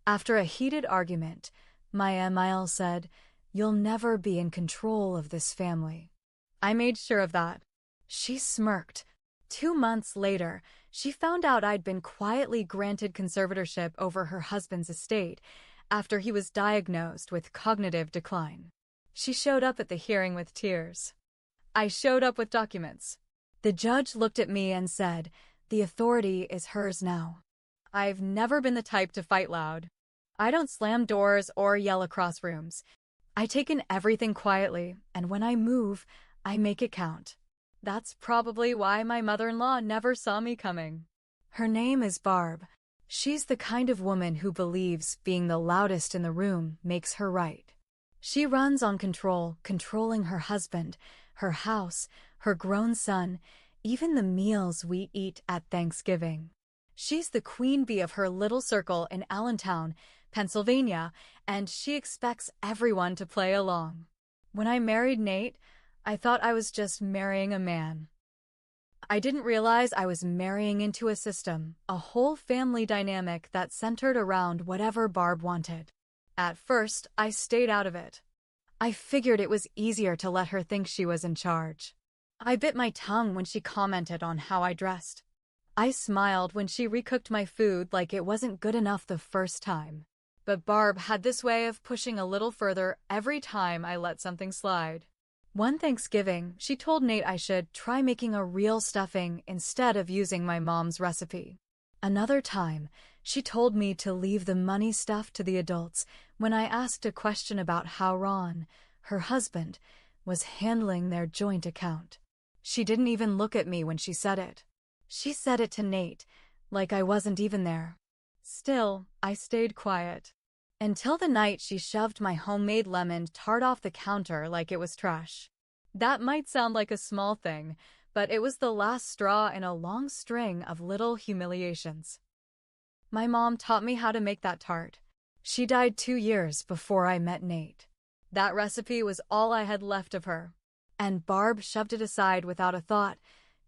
After a heated argument, Maya Miles said, "You'll never be in control of this family." I made sure of that. She smirked. 2 months later, she found out I'd been quietly granted conservatorship over her husband's estate after he was diagnosed with cognitive decline. She showed up at the hearing with tears. I showed up with documents. The judge looked at me and said, "The authority is hers now." I've never been the type to fight loud. I don't slam doors or yell across rooms. I take in everything quietly, and when I move, I make it count. That's probably why my mother-in-law never saw me coming. Her name is Barb. She's the kind of woman who believes being the loudest in the room makes her right. She runs on control, controlling her husband, her house, her grown son, even the meals we eat at Thanksgiving. She's the queen bee of her little circle in Allentown, Pennsylvania, and she expects everyone to play along. When I married Nate, I thought I was just marrying a man. I didn't realize I was marrying into a system, a whole family dynamic that centered around whatever Barb wanted. At first, I stayed out of it. I figured it was easier to let her think she was in charge. I bit my tongue when she commented on how I dressed. I smiled when she recooked my food like it wasn't good enough the first time. But Barb had this way of pushing a little further every time I let something slide. One Thanksgiving, she told Nate I should try making a real stuffing instead of using my mom's recipe. Another time, she told me to leave the money stuff to the adults when I asked a question about how Ron, her husband, was handling their joint account. She didn't even look at me when she said it. She said it to Nate, like I wasn't even there. Still, I stayed quiet. Until the night she shoved my homemade lemon tart off the counter like it was trash. That might sound like a small thing, but it was the last straw in a long string of little humiliations. My mom taught me how to make that tart. She died 2 years before I met Nate. That recipe was all I had left of her. And Barb shoved it aside without a thought,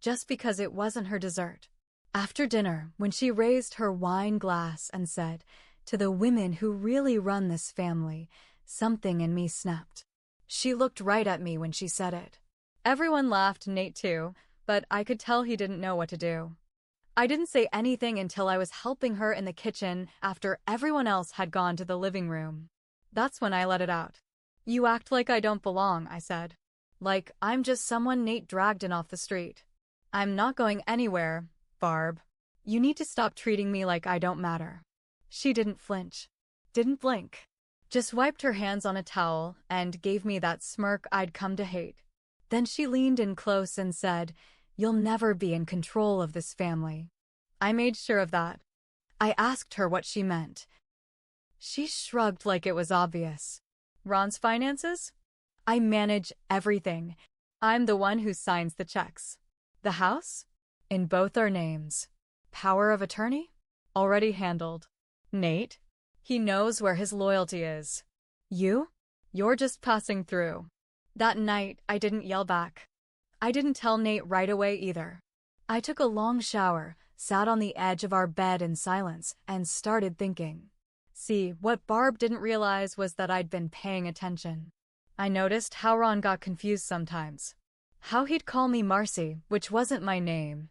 just because it wasn't her dessert. After dinner, when she raised her wine glass and said, "To the women who really run this family," something in me snapped. She looked right at me when she said it. Everyone laughed, Nate too, but I could tell he didn't know what to do. I didn't say anything until I was helping her in the kitchen after everyone else had gone to the living room. That's when I let it out. "You act like I don't belong," I said. "Like I'm just someone Nate dragged in off the street. I'm not going anywhere, Barb. You need to stop treating me like I don't matter." She didn't flinch. Didn't blink. Just wiped her hands on a towel and gave me that smirk I'd come to hate. Then she leaned in close and said, "You'll never be in control of this family." I made sure of that. I asked her what she meant. She shrugged like it was obvious. "Ron's finances? I manage everything. I'm the one who signs the checks. The house? In both our names. Power of attorney? Already handled. Nate? He knows where his loyalty is. You? You're just passing through." That night, I didn't yell back. I didn't tell Nate right away either. I took a long shower, sat on the edge of our bed in silence, and started thinking. See, what Barb didn't realize was that I'd been paying attention. I noticed how Ron got confused sometimes. How he'd call me Marcy, which wasn't my name.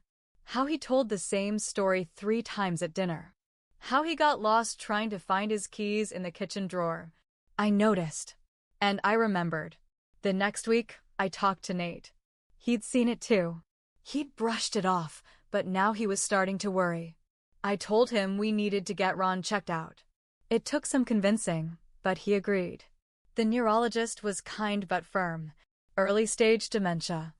How he told the same story 3 times at dinner. How he got lost trying to find his keys in the kitchen drawer. I noticed. And I remembered. The next week, I talked to Nate. He'd seen it too. He'd brushed it off, but now he was starting to worry. I told him we needed to get Ron checked out. It took some convincing, but he agreed. The neurologist was kind but firm. Early-stage dementia.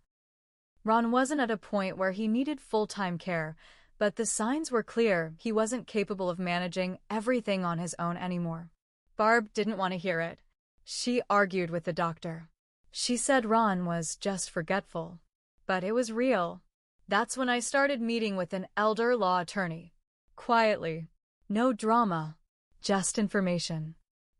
Ron wasn't at a point where he needed full-time care, but the signs were clear he wasn't capable of managing everything on his own anymore. Barb didn't want to hear it. She argued with the doctor. She said Ron was just forgetful. But it was real. That's when I started meeting with an elder law attorney. Quietly. No drama. Just information.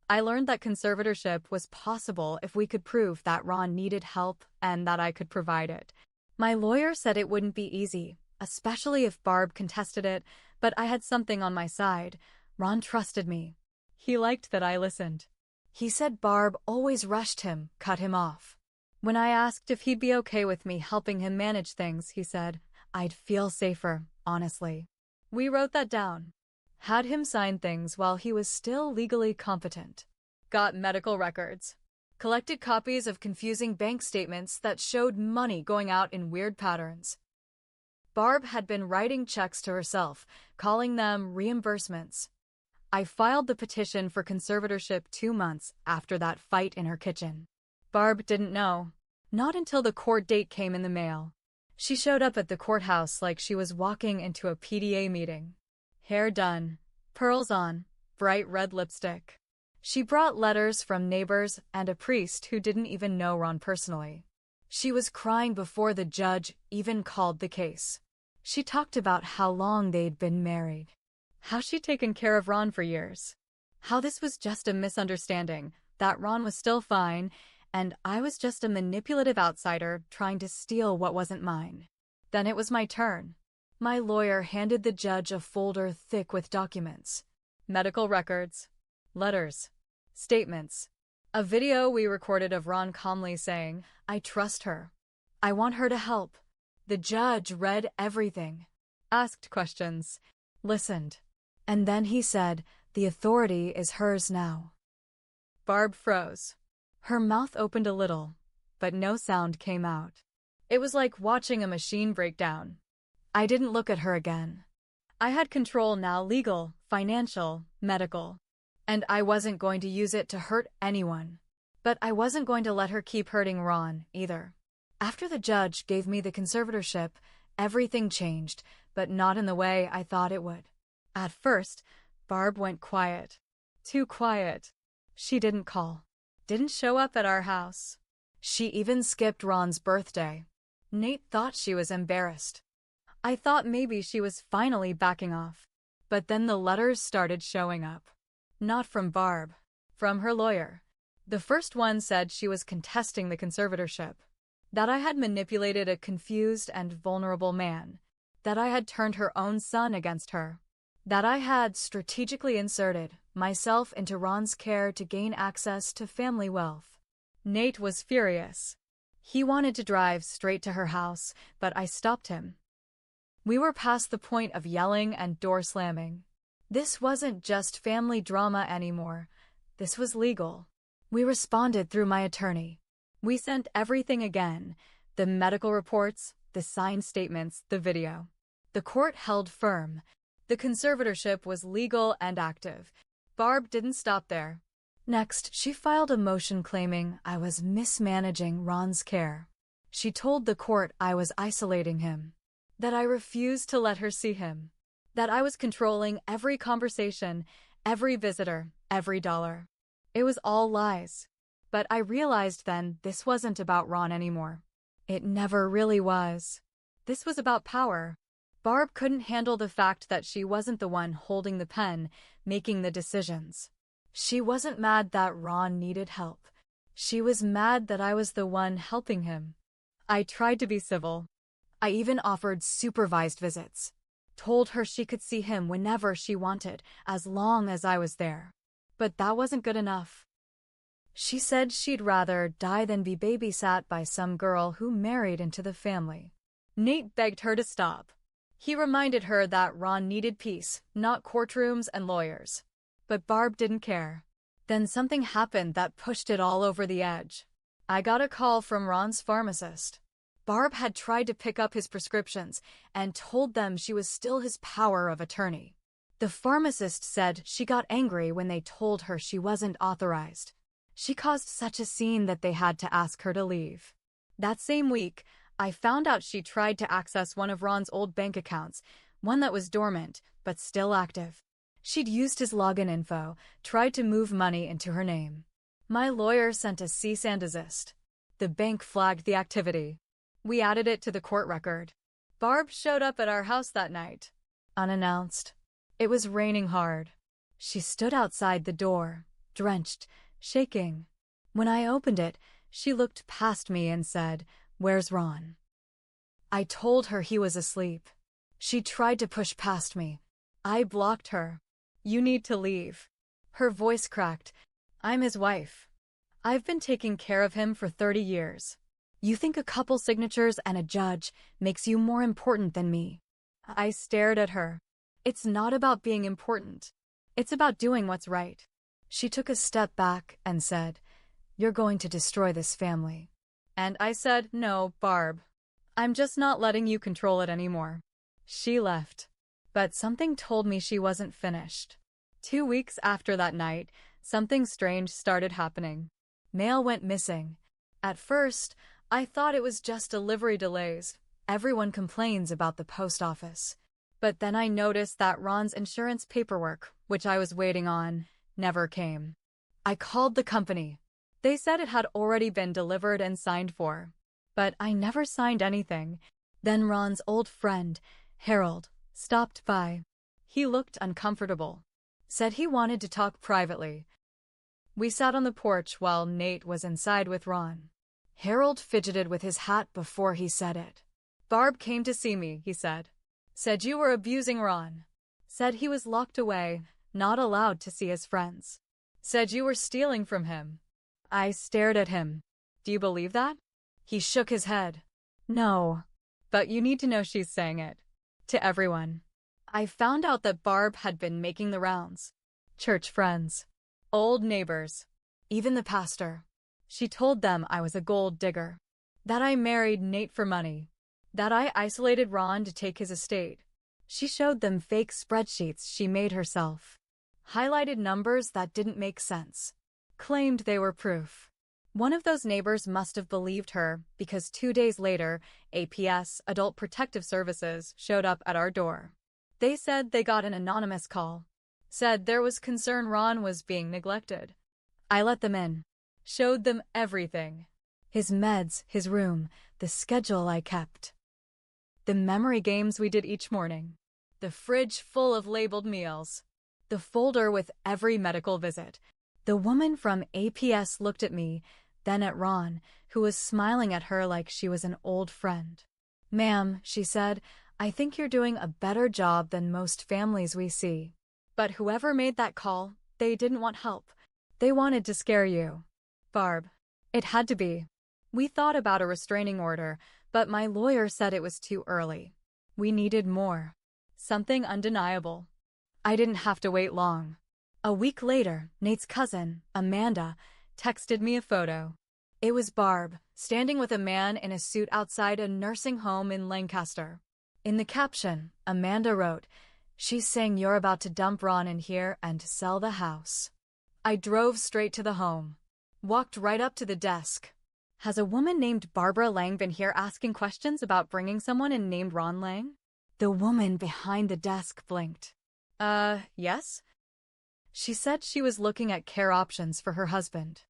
I learned that conservatorship was possible if we could prove that Ron needed help and that I could provide it. My lawyer said it wouldn't be easy, especially if Barb contested it, but I had something on my side. Ron trusted me. He liked that I listened. He said Barb always rushed him, cut him off. When I asked if he'd be okay with me helping him manage things, he said, I'd feel safer, honestly. We wrote that down. Had him sign things while he was still legally competent. Got medical records. Collected copies of confusing bank statements that showed money going out in weird patterns. Barb had been writing checks to herself, calling them reimbursements. I filed the petition for conservatorship 2 months after that fight in her kitchen. Barb didn't know. Not until the court date came in the mail. She showed up at the courthouse like she was walking into a PDA meeting. Hair done, pearls on, bright red lipstick. She brought letters from neighbors and a priest who didn't even know Ron personally. She was crying before the judge even called the case. She talked about how long they'd been married. How she'd taken care of Ron for years. How this was just a misunderstanding, that Ron was still fine, and I was just a manipulative outsider trying to steal what wasn't mine. Then it was my turn. My lawyer handed the judge a folder thick with documents. Medical records. Letters. Statements. A video we recorded of Ron calmly saying, I trust her. I want her to help. The judge read everything. Asked questions. Listened. And then he said, the authority is hers now. Barb froze. Her mouth opened a little, but no sound came out. It was like watching a machine break down. I didn't look at her again. I had control now, legal, financial, medical. And I wasn't going to use it to hurt anyone. But I wasn't going to let her keep hurting Ron, either. After the judge gave me the conservatorship, everything changed, but not in the way I thought it would. At first, Barb went quiet. Too quiet. She didn't call. Didn't show up at our house. She even skipped Ron's birthday. Nate thought she was embarrassed. I thought maybe she was finally backing off. But then the letters started showing up. Not from Barb. From her lawyer. The first one said she was contesting the conservatorship. That I had manipulated a confused and vulnerable man. That I had turned her own son against her. That I had strategically inserted myself into Ron's care to gain access to family wealth. Nate was furious. He wanted to drive straight to her house, but I stopped him. We were past the point of yelling and door slamming. This wasn't just family drama anymore. This was legal. We responded through my attorney. We sent everything again, the medical reports, the signed statements, the video. The court held firm. The conservatorship was legal and active. Barb didn't stop there. Next, she filed a motion claiming I was mismanaging Ron's care. She told the court I was isolating him. That I refused to let her see him. That I was controlling every conversation, every visitor, every dollar. It was all lies. But I realized then this wasn't about Ron anymore. It never really was. This was about power. Barb couldn't handle the fact that she wasn't the one holding the pen, making the decisions. She wasn't mad that Ron needed help. She was mad that I was the one helping him. I tried to be civil. I even offered supervised visits. Told her she could see him whenever she wanted, as long as I was there. But that wasn't good enough. She said she'd rather die than be babysat by some girl who married into the family. Nate begged her to stop. He reminded her that Ron needed peace, not courtrooms and lawyers. But Barb didn't care. Then something happened that pushed it all over the edge. I got a call from Ron's pharmacist. Barb had tried to pick up his prescriptions and told them she was still his power of attorney. The pharmacist said she got angry when they told her she wasn't authorized. She caused such a scene that they had to ask her to leave. That same week, I found out she tried to access one of Ron's old bank accounts, one that was dormant, but still active. She'd used his login info, tried to move money into her name. My lawyer sent a cease and desist. The bank flagged the activity. We added it to the court record. Barb showed up at our house that night. Unannounced. It was raining hard. She stood outside the door, drenched, shaking. When I opened it, she looked past me and said, "Where's Ron?" I told her he was asleep. She tried to push past me. I blocked her. "You need to leave." Her voice cracked. I'm his wife. I've been taking care of him for 30 years. You think a couple signatures and a judge makes you more important than me? I stared at her. It's not about being important. It's about doing what's right. She took a step back and said, You're going to destroy this family. And I said, No, Barb. I'm just not letting you control it anymore. She left. But something told me she wasn't finished. 2 weeks after that night, something strange started happening. Mail went missing. At first, I thought it was just delivery delays. Everyone complains about the post office. But then I noticed that Ron's insurance paperwork, which I was waiting on, never came. I called the company. They said it had already been delivered and signed for. But I never signed anything. Then Ron's old friend, Harold, stopped by. He looked uncomfortable. Said he wanted to talk privately. We sat on the porch while Nate was inside with Ron. Harold fidgeted with his hat before he said it. Barb came to see me, he said. Said you were abusing Ron. Said he was locked away, not allowed to see his friends. Said you were stealing from him. I stared at him. Do you believe that? He shook his head. No. But you need to know she's saying it. To everyone. I found out that Barb had been making the rounds. Church friends. Old neighbors. Even the pastor. She told them I was a gold digger. That I married Nate for money. That I isolated Ron to take his estate. She showed them fake spreadsheets she made herself. Highlighted numbers that didn't make sense. Claimed they were proof. One of those neighbors must have believed her because 2 days later, APS, Adult Protective Services, showed up at our door. They said they got an anonymous call. Said there was concern Ron was being neglected. I let them in. Showed them everything. His meds, his room, the schedule I kept. The memory games we did each morning. The fridge full of labeled meals. The folder with every medical visit. The woman from APS looked at me, then at Ron, who was smiling at her like she was an old friend. Ma'am, she said, I think you're doing a better job than most families we see. But whoever made that call, they didn't want help. They wanted to scare you. Barb. It had to be. We thought about a restraining order, but my lawyer said it was too early. We needed more. Something undeniable. I didn't have to wait long. A week later, Nate's cousin, Amanda, texted me a photo. It was Barb, standing with a man in a suit outside a nursing home in Lancaster. In the caption, Amanda wrote, She's saying you're about to dump Ron in here and sell the house. I drove straight to the home. Walked right up to the desk. Has a woman named Barbara Lang been here asking questions about bringing someone in named Ron Lang? The woman behind the desk blinked. Yes? She said she was looking at care options for her husband.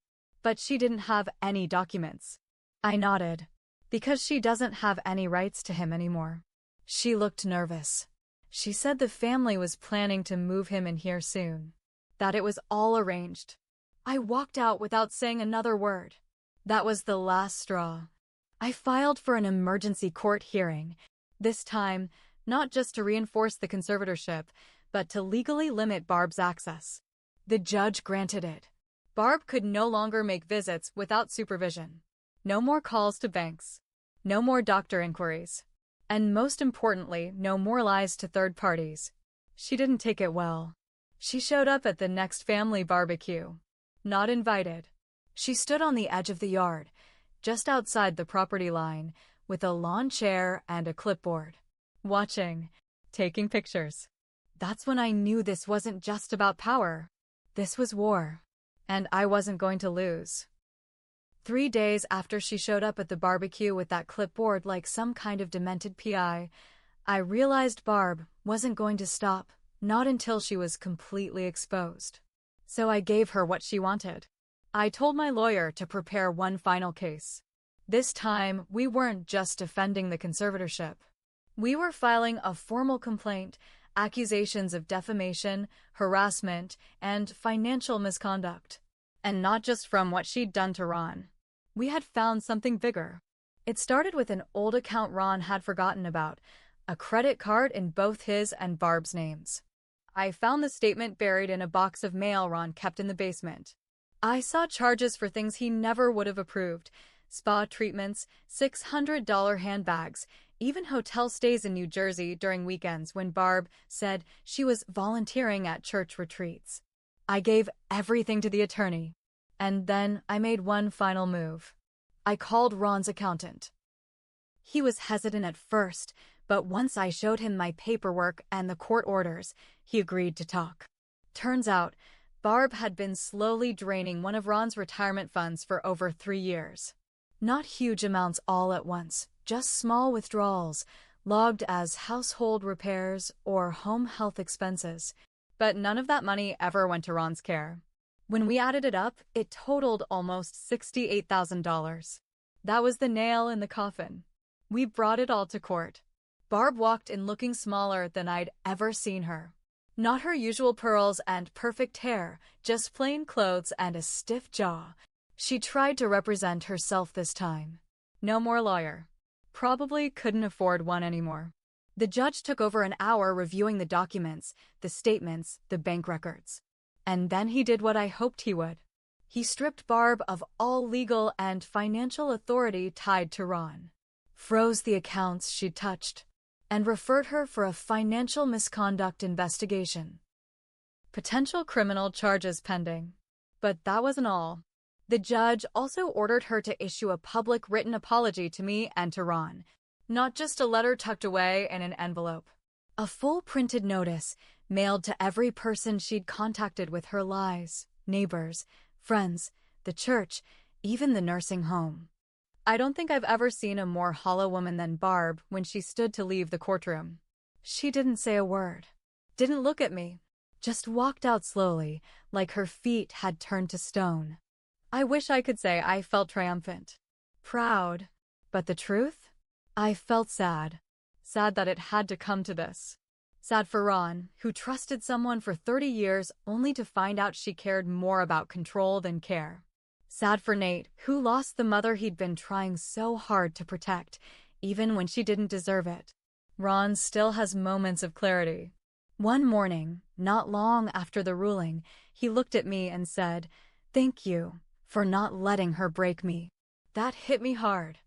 But she didn't have any documents. I nodded. Because she doesn't have any rights to him anymore. She looked nervous. She said the family was planning to move him in here soon. That it was all arranged. I walked out without saying another word. That was the last straw. I filed for an emergency court hearing. This time, not just to reinforce the conservatorship, but to legally limit Barb's access. The judge granted it. Barb could no longer make visits without supervision. No more calls to banks. No more doctor inquiries. And most importantly, no more lies to third parties. She didn't take it well. She showed up at the next family barbecue. Not invited. She stood on the edge of the yard, just outside the property line, with a lawn chair and a clipboard. Watching. Taking pictures. That's when I knew this wasn't just about power. This was war. And I wasn't going to lose. 3 days after she showed up at the barbecue with that clipboard like some kind of demented PI, I realized Barb wasn't going to stop, not until she was completely exposed. So I gave her what she wanted. I told my lawyer to prepare one final case. This time, we weren't just defending the conservatorship. We were filing a formal complaint, accusations of defamation, harassment, and financial misconduct. And not just from what she'd done to Ron. We had found something bigger. It started with an old account Ron had forgotten about, a credit card in both his and Barb's names. I found the statement buried in a box of mail Ron kept in the basement. I saw charges for things he never would have approved: spa treatments, $600 handbags, even hotel stays in New Jersey during weekends when Barb said she was volunteering at church retreats. I gave everything to the attorney. And then I made one final move. I called Ron's accountant. He was hesitant at first, but once I showed him my paperwork and the court orders, he agreed to talk. Turns out, Barb had been slowly draining one of Ron's retirement funds for over 3 years. Not huge amounts all at once, just small withdrawals, logged as household repairs or home health expenses. But none of that money ever went to Ron's care. When we added it up, it totaled almost $68,000. That was the nail in the coffin. We brought it all to court. Barb walked in looking smaller than I'd ever seen her. Not her usual pearls and perfect hair, just plain clothes and a stiff jaw. She tried to represent herself this time. No more lawyer. Probably couldn't afford one anymore. The judge took over an hour reviewing the documents, the statements, the bank records. And then he did what I hoped he would. He stripped Barb of all legal and financial authority tied to Ron, froze the accounts she'd touched, and referred her for a financial misconduct investigation. Potential criminal charges pending. But that wasn't all. The judge also ordered her to issue a public written apology to me and to Ron, not just a letter tucked away in an envelope. A full printed notice mailed to every person she'd contacted with her lies: neighbors, friends, the church, even the nursing home. I don't think I've ever seen a more hollow woman than Barb when she stood to leave the courtroom. She didn't say a word, didn't look at me, just walked out slowly, like her feet had turned to stone. I wish I could say I felt triumphant, proud, but the truth? I felt sad. Sad that it had to come to this. Sad for Ron, who trusted someone for 30 years only to find out she cared more about control than care. Sad for Nate, who lost the mother he'd been trying so hard to protect, even when she didn't deserve it. Ron still has moments of clarity. One morning, not long after the ruling, he looked at me and said, "Thank you for not letting her break me." That hit me hard.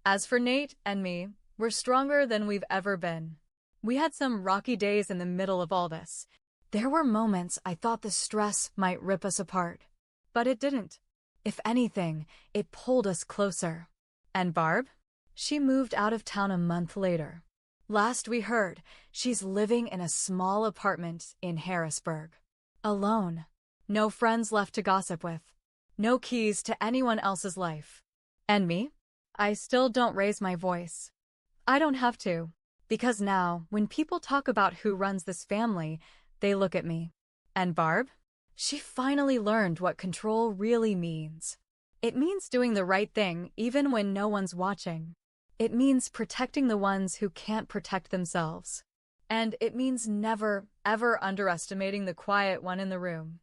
As for Nate and me, we're stronger than we've ever been. We had some rocky days in the middle of all this. There were moments I thought the stress might rip us apart. But it didn't. If anything, it pulled us closer. And Barb? She moved out of town a month later. Last we heard, she's living in a small apartment in Harrisburg. Alone. No friends left to gossip with. No keys to anyone else's life. And me? I still don't raise my voice. I don't have to. Because now, when people talk about who runs this family, they look at me. And Barb? She finally learned what control really means. It means doing the right thing even when no one's watching. It means protecting the ones who can't protect themselves. And it means never, ever underestimating the quiet one in the room.